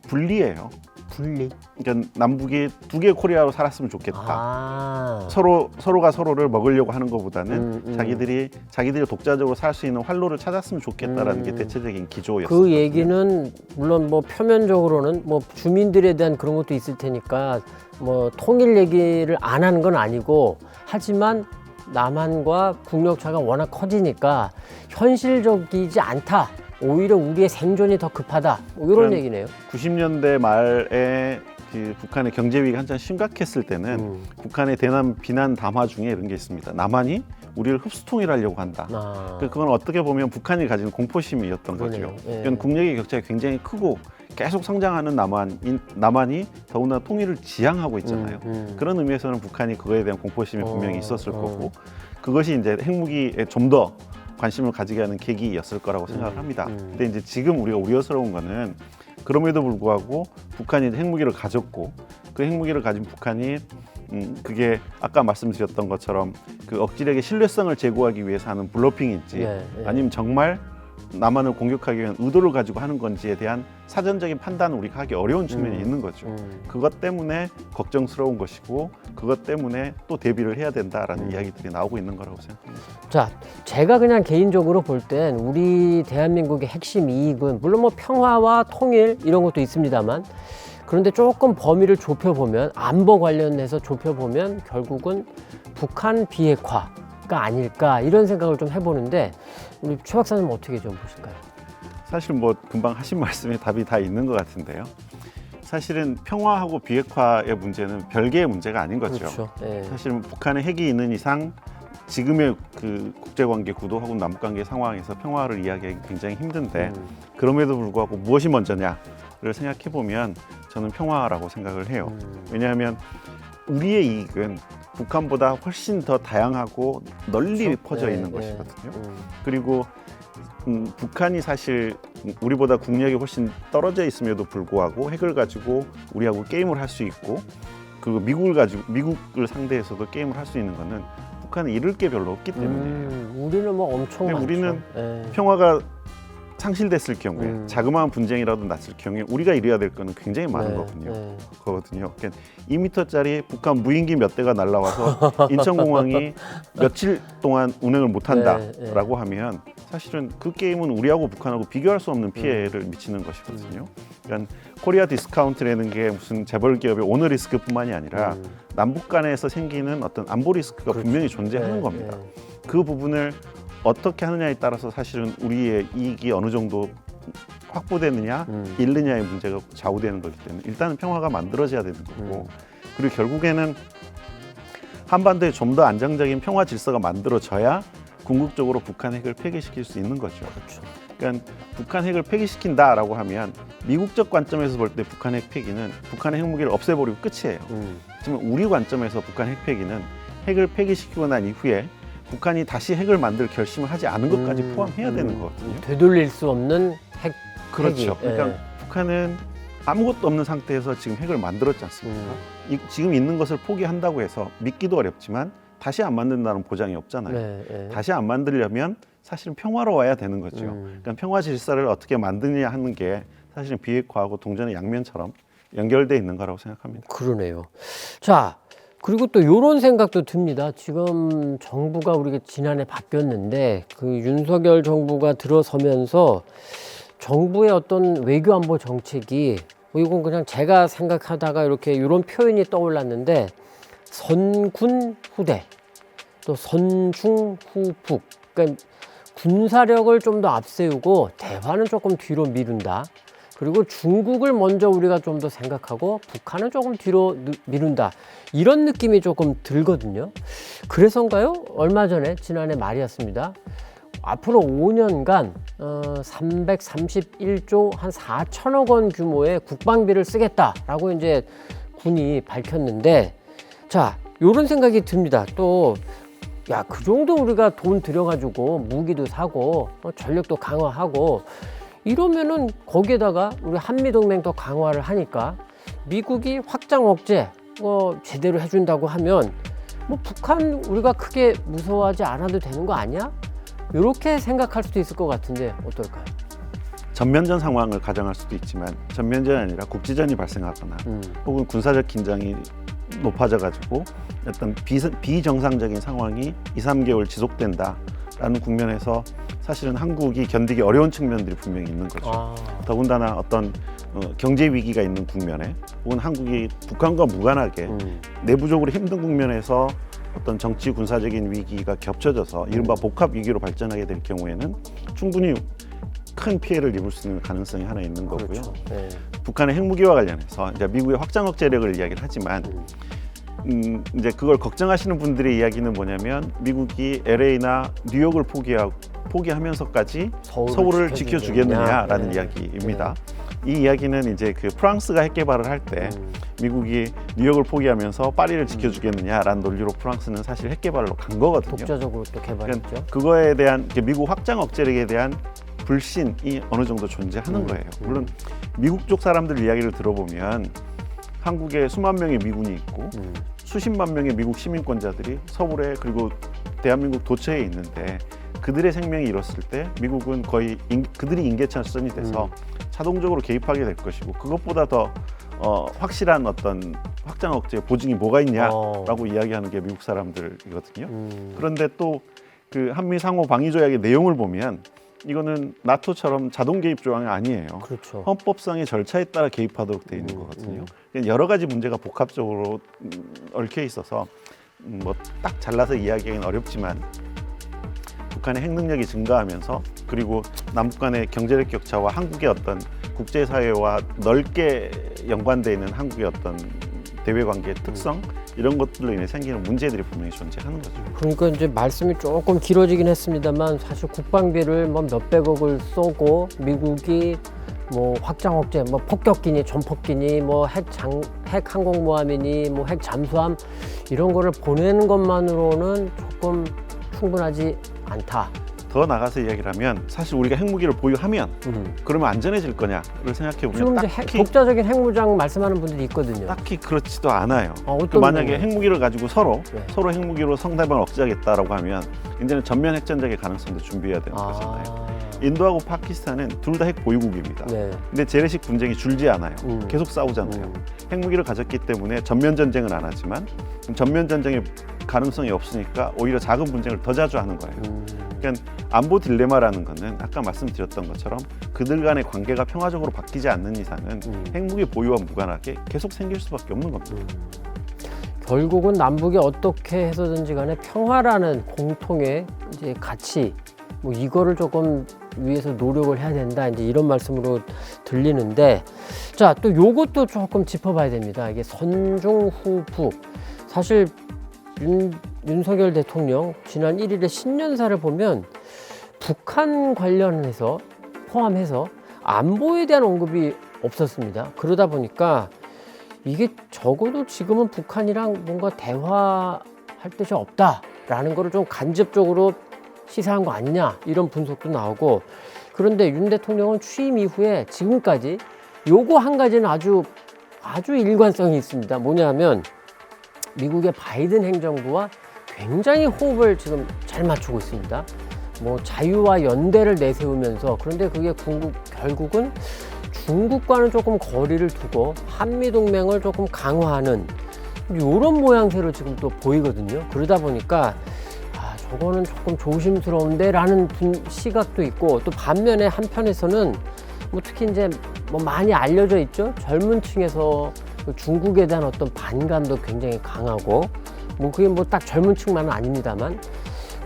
분리예요. 분리. 그러니까 남북이 두 개의 코리아로 살았으면 좋겠다. 서로가 서로를 먹으려고 하는 것보다는 자기들이 독자적으로 살 수 있는 활로를 찾았으면 좋겠다라는 게 대체적인 기조였어요. 그 얘기는 물론 뭐 표면적으로는 뭐 주민들에 대한 그런 것도 있을 테니까 뭐 통일 얘기를 안 하는 건 아니고, 하지만 남한과 국력차가 워낙 커지니까 현실적이지 않다. 오히려 우리의 생존이 더 급하다. 뭐 이런 얘기네요. 90년대 말에 그 북한의 경제 위기가 한참 심각했을 때는 북한의 대남 비난 담화 중에 이런 게 있습니다. 남한이 우리를 흡수 통일하려고 한다. 그건 어떻게 보면 북한이 가진 공포심이었던 거죠. 이건 국력의 격차가 굉장히 크고 계속 성장하는 남한이 더구나 통일을 지향하고 있잖아요. 그런 의미에서는 북한이 그거에 대한 공포심이 분명히 있었을 거고, 그것이 이제 핵무기에 좀 더 관심을 가지게 하는 계기였을 거라고 생각을 합니다. 근데 이제 지금 우리가 우려스러운 거는 그럼에도 불구하고 북한이 핵무기를 가졌고 그 핵무기를 가진 북한이 그게 아까 말씀드렸던 것처럼 그 억지력의 신뢰성을 제고하기 위해서 하는 블러핑인지 아니면 정말 남한을 공격하기 위한 의도를 가지고 하는 건지에 대한 사전적인 판단을 우리가 하기 어려운 측면이 있는 거죠. 그것 때문에 걱정스러운 것이고 그것 때문에 또 대비를 해야 된다라는 이야기들이 나오고 있는 거라고 생각합니다. 자, 제가 그냥 개인적으로 볼 땐 우리 대한민국의 핵심 이익은 물론 뭐 평화와 통일 이런 것도 있습니다만, 그런데 조금 범위를 좁혀보면, 안보 관련해서 좁혀보면 결국은 북한 비핵화가 아닐까 이런 생각을 좀 해보는데, 우리 최 박사님 어떻게 좀 보실까요? 사실 뭐 금방 하신 말씀에 답이 다 있는 것 같은데요. 사실은 평화하고 비핵화의 문제는 별개의 문제가 아닌 거죠. 그렇죠. 네. 사실은 북한에 핵이 있는 이상 지금의 그 국제관계 구도 혹은 남북관계 상황에서 평화를 이야기하기 굉장히 힘든데 그럼에도 불구하고 무엇이 먼저냐를 생각해 보면 저는 평화라고 생각을 해요. 왜냐하면 우리의 이익은 북한보다 훨씬 더 다양하고 널리 그렇죠? 퍼져 있는 것이거든요. 그리고 북한이 사실 우리보다 국력이 훨씬 떨어져 있음에도 불구하고 핵을 가지고 우리하고 게임을 할 수 있고, 그 미국을 상대해서도 게임을 할 수 있는 거는 북한은 잃을 게 별로 없기 때문이에요. 우리는 뭐 엄청 많죠. 우리는 평화가 상실됐을 경우에 자그마한 분쟁이라도 났을 경우에 우리가 이뤄야 될 거는 굉장히 많은 거거든요. 그러니까 2m짜리 북한 무인기 몇 대가 날라와서 인천공항이 며칠 동안 운행을 못한다라고 하면 사실은 그 게임은 우리하고 북한하고 비교할 수 없는 피해를 미치는 것이거든요. 그러니까 코리아 디스카운트라는 게 무슨 재벌 기업의 오너 리스크뿐만이 아니라 남북 간에서 생기는 어떤 안보 리스크가 분명히 존재하는 겁니다. 그 부분을 어떻게 하느냐에 따라서 사실은 우리의 이익이 어느 정도 확보되느냐 잃느냐의 문제가 좌우되는 거기 때문에 일단은 평화가 만들어져야 되는 거고 그리고 결국에는 한반도에 좀 더 안정적인 평화 질서가 만들어져야 궁극적으로 북한 핵을 폐기시킬 수 있는 거죠. 그렇죠. 그러니까 북한 핵을 폐기시킨다라고 하면 미국적 관점에서 볼 때 북한 핵 폐기는 북한의 핵무기를 없애버리고 끝이에요. 하지만 우리 관점에서 북한 핵 폐기는 핵을 폐기시키고 난 이후에 북한이 다시 핵을 만들 결심을 하지 않은 것까지 포함해야 되는 거거든요. 되돌릴 수 없는 핵. 그렇죠. 핵이. 그러니까 북한은 아무것도 없는 상태에서 지금 핵을 만들었지 않습니까? 지금 있는 것을 포기한다고 해서 믿기도 어렵지만 다시 안 만든다는 보장이 없잖아요. 네. 다시 안 만들려면 사실은 평화로워야 되는 거죠. 그러니까 평화 질서를 어떻게 만드느냐 하는 게 사실은 비핵화하고 동전의 양면처럼 연결돼 있는 거라고 생각합니다. 그러네요. 자, 그리고 또 이런 생각도 듭니다. 지금 정부가 우리가 지난해 바뀌었는데 그 윤석열 정부가 들어서면서 정부의 어떤 외교안보 정책이 이건 그냥 제가 생각하다가 이렇게 이런 표현이 떠올랐는데 선군 후대 또 선중 후북 그러니까 군사력을 좀 더 앞세우고 대화는 조금 뒤로 미룬다. 그리고 중국을 먼저 우리가 좀 더 생각하고 북한은 조금 뒤로 미룬다. 이런 느낌이 조금 들거든요. 그래서인가요? 얼마 전에 지난해 말이었습니다. 앞으로 5년간 331조 한 4천억 원 규모의 국방비를 쓰겠다라고 이제 군이 밝혔는데 자, 요런 생각이 듭니다. 또 야, 그 정도 우리가 돈 들여가지고 무기도 사고 전력도 강화하고 이러면은 거기에다가 우리 한미동맹도 강화를 하니까 미국이 확장 억제 제대로 해준다고 하면 뭐 북한 우리가 크게 무서워하지 않아도 되는 거 아니야? 이렇게 생각할 수도 있을 것 같은데 어떨까요? 전면전 상황을 가정할 수도 있지만 전면전이 아니라 국지전이 발생하거나 혹은 군사적 긴장이 높아져가지고 어떤 비정상적인 상황이 2, 3개월 지속된다라는 국면에서 사실은 한국이 견디기 어려운 측면들이 분명히 있는 거죠. 더군다나 어떤 경제 위기가 있는 국면에 혹은 한국이 북한과 무관하게 내부적으로 힘든 국면에서 어떤 정치 군사적인 위기가 겹쳐져서 이른바 복합 위기로 발전하게 될 경우에는 충분히 큰 피해를 입을 수 있는 가능성이 하나 있는 거고요. 그렇죠. 네. 북한의 핵무기와 관련해서 이제 미국의 확장 억제력을 이야기를 하지만 이제 그걸 걱정하시는 분들의 이야기는 뭐냐면 미국이 LA나 뉴욕을 포기하면서까지 서울을 지켜주겠느냐라는 이야기입니다. 이 이야기는 이제 그 프랑스가 핵 개발을 할 때 미국이 뉴욕을 포기하면서 파리를 지켜주겠느냐라는 논리로 프랑스는 사실 핵 개발로 간 거거든요. 독자적으로 또 개발했죠. 그러니까 그거에 대한 미국 확장 억제력에 대한 불신이 어느 정도 존재하는 거예요. 물론 미국 쪽 사람들 이야기를 들어보면 한국에 수만 명의 미군이 있고 수십만 명의 미국 시민권자들이 서울에 그리고 대한민국 도처에 있는데 그들의 생명이 잃었을 때 미국은 거의 그들이 인계차선이 돼서 자동적으로 개입하게 될 것이고 그것보다 더 확실한 어떤 확장 억제 보증이 뭐가 있냐라고 이야기하는 게 미국 사람들이거든요. 그런데 또 그 한미 상호 방위 조약의 내용을 보면 이거는 나토처럼 자동 개입 조항이 아니에요. 그렇죠. 헌법상의 절차에 따라 개입하도록 되어 있는 거거든요. 여러 가지 문제가 복합적으로 얽혀 있어서 뭐 딱 잘라서 이야기하기는 어렵지만 북한의 핵 능력이 증가하면서 그리고 남북 간의 경제력 격차와 한국의 어떤 국제사회와 넓게 연관되어 있는 한국의 어떤 대외관계의 특성 이런 것들로 인해 생기는 문제들이 분명히 존재하는 거죠. 그러니까 이제 말씀이 조금 길어지긴 했습니다만 사실 국방비를 뭐 몇백억을 쏘고 미국이 뭐 확장 억제, 뭐 폭격기니 전폭기니 뭐 핵 항공모함이니 뭐 핵 잠수함 이런 거를 보내는 것만으로는 조금 충분하지 않다. 더 나가서 이야기를 하면 사실 우리가 핵무기를 보유하면 그러면 안전해질 거냐를 생각해 보면 지금 이제 독자적인 핵무장 말씀하는 분들이 있거든요. 딱히 그렇지도 않아요. 어떤 만약에 경우는? 핵무기를 가지고 서로 네. 핵무기로 상대방을 억제하겠다라고 하면 이제는 전면 핵전쟁의 가능성도 준비해야 되는 거잖아요. 인도하고 파키스탄은 둘 다 핵 보유국입니다. 네. 근데 재래식 분쟁이 줄지 않아요. 계속 싸우잖아요. 핵무기를 가졌기 때문에 전면 전쟁은 안 하지만 전면 전쟁의 가능성이 없으니까 오히려 작은 분쟁을 더 자주 하는 거예요. 그러니까 안보 딜레마라는 거는 아까 말씀드렸던 것처럼 그들 간의 관계가 평화적으로 바뀌지 않는 이상은 핵무기 보유와 무관하게 계속 생길 수밖에 없는 겁니다. 결국은 남북이 어떻게 해서든지 간에 평화라는 공통의 이제 가치 뭐 이거를 조금 위해서 노력을 해야 된다. 이제 이런 말씀으로 들리는데, 자, 또 요것도 조금 짚어봐야 됩니다. 이게 선중후북. 사실 윤석열 대통령 지난 1일에 신년사를 보면 북한 관련해서 포함해서 안보에 대한 언급이 없었습니다. 그러다 보니까 이게 적어도 지금은 북한이랑 뭔가 대화할 뜻이 없다라는 거를 좀 간접적으로 시사한 거 아니냐 이런 분석도 나오고, 그런데 윤 대통령은 취임 이후에 지금까지 요거 한 가지는 아주 일관성이 있습니다. 뭐냐면 미국의 바이든 행정부와 굉장히 호흡을 지금 잘 맞추고 있습니다. 뭐 자유와 연대를 내세우면서, 그런데 그게 결국은 중국과는 조금 거리를 두고 한미동맹을 조금 강화하는 이런 모양새로 지금 또 보이거든요. 그러다 보니까 저거는 조금 조심스러운데 라는 시각도 있고, 또 반면에 한편에서는 뭐 특히 이제 뭐 많이 알려져 있죠. 젊은 층에서 중국에 대한 어떤 반감도 굉장히 강하고, 뭐 그게 뭐 딱 젊은 층만은 아닙니다만,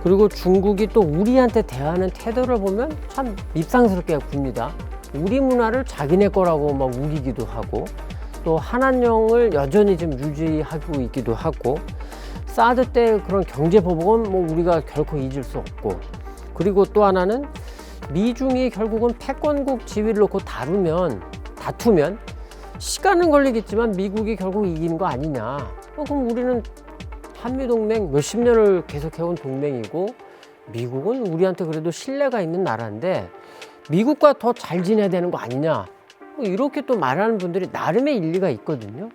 그리고 중국이 또 우리한테 대하는 태도를 보면 참 밉상스럽게 굽니다. 우리 문화를 자기네 거라고 막 우기기도 하고, 또 한한령을 여전히 지금 유지하고 있기도 하고, 사드 때 그런 경제 보복은 뭐 우리가 결코 잊을 수 없고, 그리고 또 하나는 미중이 결국은 패권국 지위를 놓고 다투면 시간은 걸리겠지만 미국이 결국 이기는 거 아니냐. 그럼 우리는 한미동맹 몇십 년을 계속해온 동맹이고, 미국은 우리한테 그래도 신뢰가 있는 나라인데 미국과 더 잘 지내야 되는 거 아니냐. 이렇게 또 말하는 분들이 나름의 일리가 있거든요.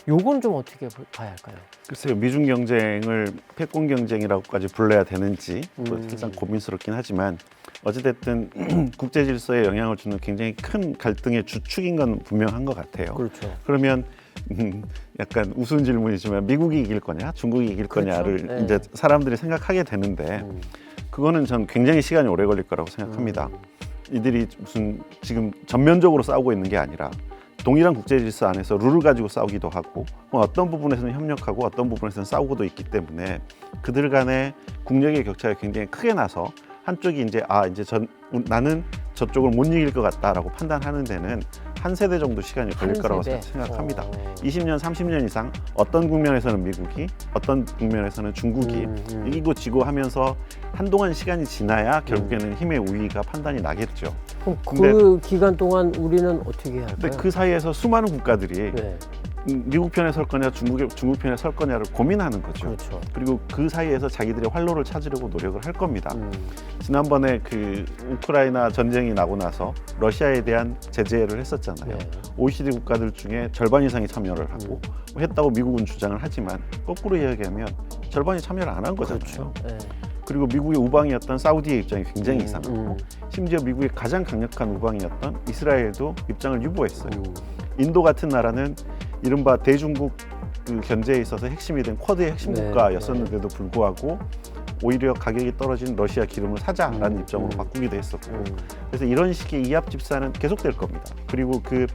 요건 좀 어떻게 봐야 할까요? 글쎄요, 미중 경쟁을 패권 경쟁이라고까지 불러야 되는지 항상 고민스럽긴 하지만, 어찌됐든 국제 질서에 영향을 주는 굉장히 큰 갈등의 주축인 건 분명한 것 같아요. 그렇죠. 그러면 약간 우스운 질문이지만 미국이 이길 거냐, 중국이 이길 거냐를 그렇죠. 네. 이제 사람들이 생각하게 되는데, 그거는 전 굉장히 시간이 오래 걸릴 거라고 생각합니다. 이들이 무슨 지금 전면적으로 싸우고 있는 게 아니라 동일한 국제 질서 안에서 룰을 가지고 싸우기도 하고, 어떤 부분에서는 협력하고 어떤 부분에서는 싸우고도 있기 때문에 그들 간의 국력의 격차가 굉장히 크게 나서 한쪽이 이제 나는 저쪽을 못 이길 것 같다라고 판단하는 데는 한 세대 정도 시간이 걸릴 거라고 생각합니다. 20년, 30년 이상 어떤 국면에서는 미국이, 어떤 국면에서는 중국이 이기고 지고 하면서 한동안 시간이 지나야 결국에는 힘의 우위가 판단이 나겠죠. 그럼 그 기간 동안 우리는 어떻게 해야 할까요? 근데 그 사이에서 수많은 국가들이 미국 편에 설 거냐, 중국 편에 설 거냐를 고민하는 거죠. 그렇죠. 그리고 그 사이에서 자기들의 활로를 찾으려고 노력을 할 겁니다. 지난번에 그 우크라이나 전쟁이 나고 나서 러시아에 대한 제재를 했었잖아요. OECD 국가들 중에 절반 이상이 참여를 하고 했다고 미국은 주장을 하지만, 거꾸로 이야기하면 절반이 참여를 안 한 거잖아요. 그렇죠. 그리고 미국의 우방이었던 사우디의 입장이 굉장히 이상하고, 심지어 미국의 가장 강력한 우방이었던 이스라엘도 입장을 유보했어요. 인도 같은 나라는 이른바 대중국 그 견제에 있어서 핵심이 된 쿼드의 핵심 국가였었는데도 불구하고 오히려 가격이 떨어진 러시아 기름을 사자라는 입장으로 바꾸기도 했었고, 그래서 이런 식의 이합 집산은 계속될 겁니다. 그리고 그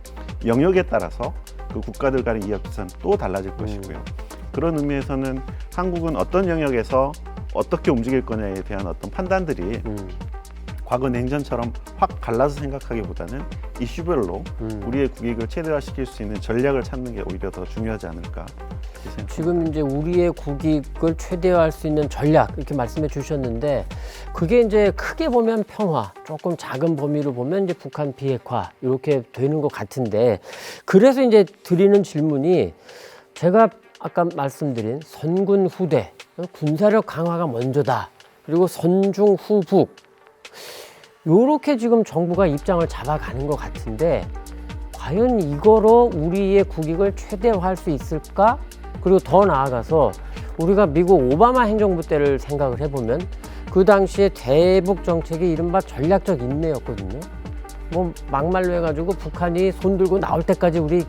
영역에 따라서 그 국가들 간의 이합 집산은 또 달라질 것이고요. 그런 의미에서는 한국은 어떤 영역에서 어떻게 움직일 거냐에 대한 어떤 판단들이 과거 냉전처럼 확 갈라서 생각하기보다는 이슈별로 우리의 국익을 최대화시킬 수 있는 전략을 찾는 게 오히려 더 중요하지 않을까 생각합니다. 지금 이제 우리의 국익을 최대화할 수 있는 전략 이렇게 말씀해 주셨는데, 그게 이제 크게 보면 평화, 조금 작은 범위로 보면 이제 북한 비핵화 이렇게 되는 것 같은데, 그래서 이제 드리는 질문이, 제가 아까 말씀드린 선군 후대, 군사력 강화가 먼저다, 그리고 선중 후북, 요렇게 지금 정부가 입장을 잡아가는 것 같은데, 과연 이거로 우리의 국익을 최대화할 수 있을까? 그리고 더 나아가서 우리가 미국 오바마 행정부 때를 생각을 해보면 그 당시에 대북 정책이 이른바 전략적 인내였거든요. 뭐 막말로 해가지고 북한이 손 들고 나올 때까지 우리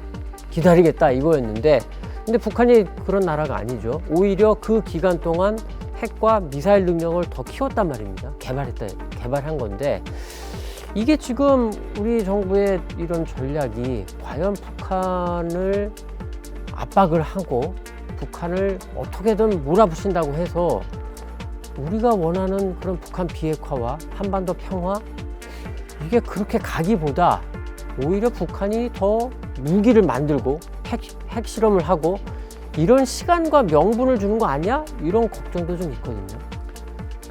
기다리겠다 이거였는데, 근데 북한이 그런 나라가 아니죠. 오히려 그 기간 동안 핵과 미사일 능력을 더 키웠단 말입니다. 개발한 건데, 이게 지금 우리 정부의 이런 전략이 과연 북한을 압박을 하고 북한을 어떻게든 몰아붙인다고 해서 우리가 원하는 그런 북한 비핵화와 한반도 평화, 이게 그렇게 가기보다 오히려 북한이 더 무기를 만들고 핵 실험을 하고 이런 시간과 명분을 주는 거 아니야? 이런 걱정도 좀 있거든요.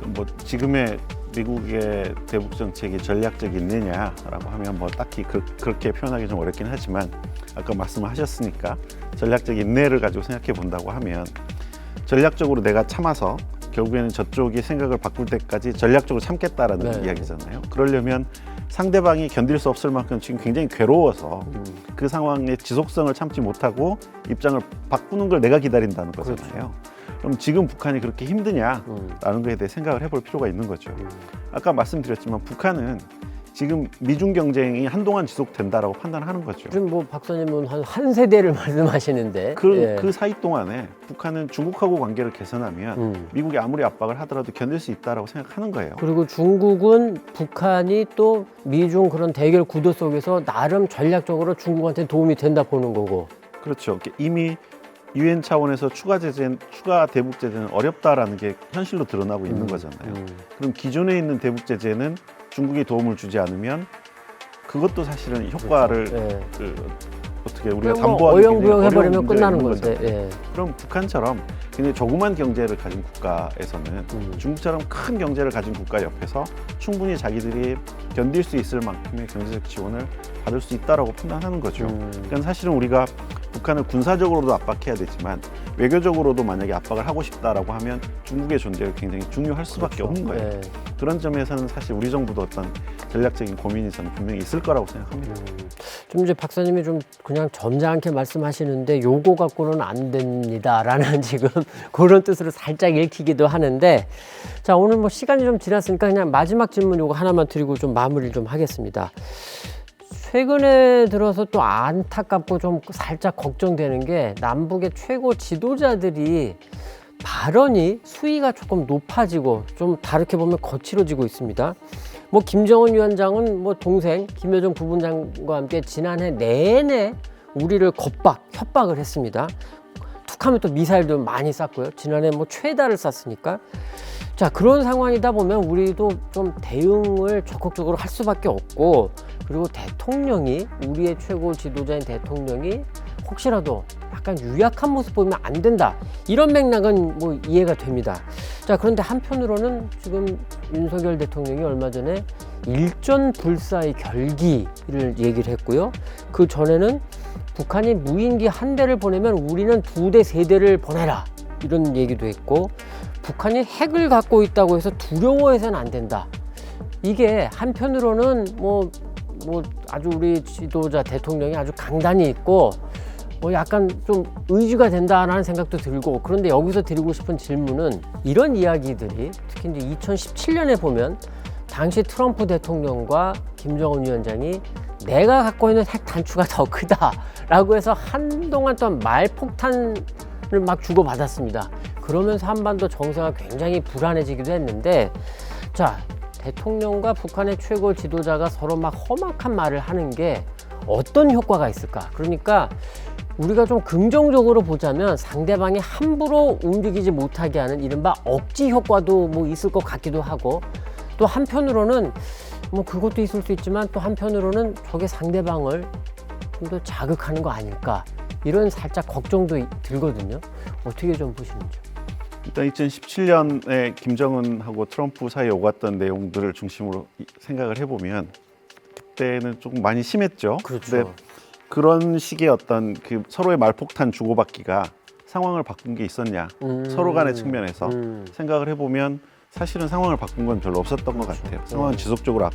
뭐 지금의 미국의 대북 정책이 전략적이 있느냐라고 하면 뭐 딱히 그렇게 표현하기 좀 어렵긴 하지만 아까 말씀하셨으니까 전략적 인내를 가지고 생각해 본다고 하면 전략적으로 내가 참아서 결국에는 저쪽이 생각을 바꿀 때까지 전략적으로 참겠다라는 네. 이야기잖아요. 그러려면 상대방이 견딜 수 없을 만큼 지금 굉장히 괴로워서 그 상황의 지속성을 참지 못하고 입장을 바꾸는 걸 내가 기다린다는 거잖아요. 그렇죠. 그럼 지금 북한이 그렇게 힘드냐라는 거에 대해 생각을 해볼 필요가 있는 거죠. 아까 말씀드렸지만 북한은 지금 미중 경쟁이 한동안 지속된다라고 판단하는 거죠. 지금 뭐 박사님은 한 세대를 말씀하시는데 그 사이 동안에 북한은 중국하고 관계를 개선하면 미국이 아무리 압박을 하더라도 견딜 수 있다라고 생각하는 거예요. 그리고 중국은 북한이 또 미중 그런 대결 구도 속에서 나름 전략적으로 중국한테 도움이 된다 보는 거고. 그렇죠. 이미 유엔 차원에서 추가 대북 제재는 어렵다라는 게 현실로 드러나고 있는 거잖아요. 그럼 기존에 있는 대북 제재는 중국이 도움을 주지 않으면 그것도 사실은 효과를 어떻게 우리가 그냥 뭐 담보하기 어영부영 해버리면 어려운 끝나는 문제가 건데. 있는 거잖아요. 그럼 북한처럼 굉장히 조그만 경제를 가진 국가에서는 중국처럼 큰 경제를 가진 국가 옆에서 충분히 자기들이 견딜 수 있을 만큼의 경제적 지원을 받을 수 있다라고 판단하는 거죠. 그러니까 사실은 우리가 북한을 군사적으로도 압박해야 되지만 외교적으로도 만약에 압박을 하고 싶다라고 하면 중국의 존재가 굉장히 중요할 수밖에 그렇죠. 없는 거예요. 네. 그런 점에서는 사실 우리 정부도 어떤 전략적인 고민이 저는 분명히 있을 거라고 생각합니다. 좀 이제 박사님이 좀 그냥 점잖게 말씀하시는데 요거 갖고는 안 됩니다라는 지금 그런 뜻으로 살짝 읽히기도 하는데, 자 오늘 뭐 시간이 좀 지났으니까 그냥 마지막 질문 요거 하나만 드리고 좀 마무리를 좀 하겠습니다. 최근에 들어서 또 안타깝고 좀 살짝 걱정되는 게 남북의 최고 지도자들이 발언이 수위가 조금 높아지고 좀 다르게 보면 거칠어지고 있습니다. 뭐 김정은 위원장은 뭐 동생 김여정 부부장과 함께 지난해 내내 우리를 협박을 했습니다. 툭하면 또 미사일도 많이 쐈고요. 지난해 뭐 최다를 쐈으니까. 자, 그런 상황이다 보면 우리도 좀 대응을 적극적으로 할 수밖에 없고, 그리고 대통령이, 우리의 최고 지도자인 대통령이 혹시라도 약간 유약한 모습 보이면 안 된다, 이런 맥락은 뭐 이해가 됩니다. 자, 그런데 한편으로는 지금 윤석열 대통령이 얼마 전에 일전 불사의 결기를 얘기를 했고요. 그 전에는 북한이 무인기 한 대를 보내면 우리는 2대, 3대를 보내라, 이런 얘기도 했고, 북한이 핵을 갖고 있다고 해서 두려워해서는 안 된다. 이게 한편으로는 뭐 아주 우리 지도자 대통령이 아주 강단이 있고 뭐 약간 좀 의지가 된다라는 생각도 들고, 그런데 여기서 드리고 싶은 질문은 이런 이야기들이 특히 이제 2017년에 보면 당시 트럼프 대통령과 김정은 위원장이 내가 갖고 있는 핵 단추가 더 크다라고 해서 한동안 또 말폭탄을 막 주고받았습니다. 그러면서 한반도 정세가 굉장히 불안해지기도 했는데, 자, 대통령과 북한의 최고 지도자가 서로 막 험악한 말을 하는 게 어떤 효과가 있을까? 그러니까 우리가 좀 긍정적으로 보자면 상대방이 함부로 움직이지 못하게 하는 이른바 억지 효과도 뭐 있을 것 같기도 하고, 또 한편으로는 뭐 그것도 있을 수 있지만 또 한편으로는 저게 상대방을 좀 더 자극하는 거 아닐까, 이런 살짝 걱정도 들거든요. 어떻게 좀 보시는지. 일단 2017년에 김정은하고 트럼프 사이에 오갔던 내용들을 중심으로 생각을 해보면 그때는 조금 많이 심했죠. 그렇죠. 근데 그런 식의 어떤 그 서로의 말폭탄 주고받기가 상황을 바꾼 게 있었냐, 서로 간의 측면에서 생각을 해보면 사실은 상황을 바꾼 건 별로 없었던 것 같아요. 상황은 지속적으로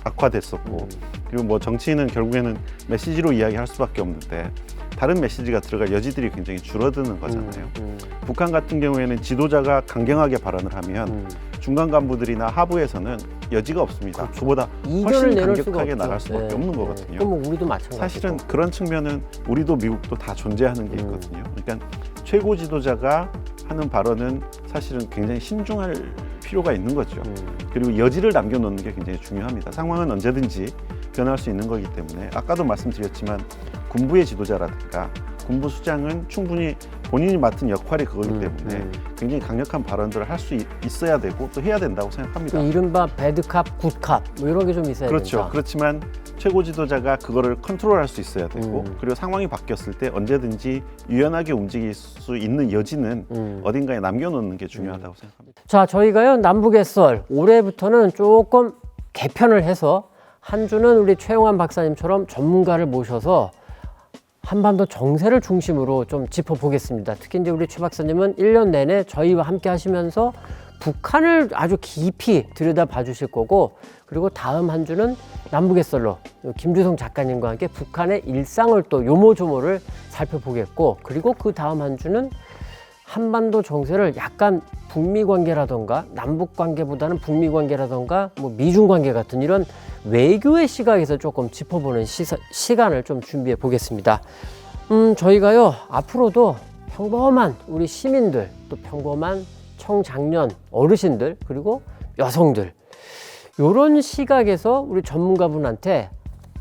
악화됐었고, 그리고 뭐 정치인은 결국에는 메시지로 이야기할 수밖에 없는데 다른 메시지가 들어갈 여지들이 굉장히 줄어드는 거잖아요. 북한 같은 경우에는 지도자가 강경하게 발언을 하면 중간 간부들이나 하부에서는 여지가 없습니다. 그보다 훨씬 강력하게 나갈 수밖에 없는 거거든요. 그럼 우리도 마찬가지고. 사실은 그런 측면은 우리도 미국도 다 존재하는 게 있거든요. 그러니까 최고 지도자가 하는 발언은 사실은 굉장히 신중할 필요가 있는 거죠. 그리고 여지를 남겨놓는 게 굉장히 중요합니다. 상황은 언제든지 변할 수 있는 거기 때문에 아까도 말씀드렸지만 군부의 지도자라든가 군부 수장은 충분히 본인이 맡은 역할이 그거기 때문에 굉장히 강력한 발언들을 할 수 있어야 되고 또 해야 된다고 생각합니다. 이른바 배드캅, 굿캅 뭐 이런 게 좀 있어야 그렇죠. 된다. 그렇지만 최고 지도자가 그거를 컨트롤할 수 있어야 되고 그리고 상황이 바뀌었을 때 언제든지 유연하게 움직일 수 있는 여지는 어딘가에 남겨놓는 게 중요하다고 생각합니다. 자, 저희가요 남북의 썰 올해부터는 조금 개편을 해서 한 주는 우리 최용환 박사님처럼 전문가를 모셔서 한반도 정세를 중심으로 좀 짚어보겠습니다. 특히 이제 우리 최 박사님은 1년 내내 저희와 함께 하시면서 북한을 아주 깊이 들여다봐 주실 거고, 그리고 다음 한 주는 남북의 썰로 김주성 작가님과 함께 북한의 일상을 또 요모조모를 살펴보겠고, 그리고 그 다음 한 주는 한반도 정세를 약간 북미 관계라던가 남북 관계보다는 북미 관계라던가 뭐 미중 관계 같은 이런 외교의 시각에서 조금 짚어보는 시간을 좀 준비해 보겠습니다. 저희가요 앞으로도 평범한 우리 시민들, 또 평범한 청장년 어르신들, 그리고 여성들, 이런 시각에서 우리 전문가분한테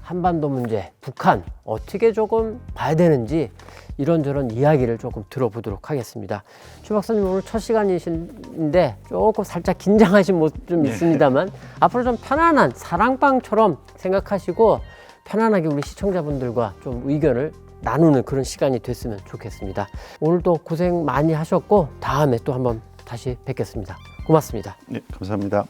한반도 문제, 북한 어떻게 조금 봐야 되는지 이런저런 이야기를 조금 들어보도록 하겠습니다. 최 박사님 오늘 첫 시간이신데 조금 살짝 긴장하신 모습 좀 있습니다만 앞으로 좀 편안한 사랑방처럼 생각하시고 편안하게 우리 시청자분들과 좀 의견을 나누는 그런 시간이 됐으면 좋겠습니다. 오늘도 고생 많이 하셨고 다음에 또 한번 다시 뵙겠습니다. 고맙습니다. 네, 감사합니다.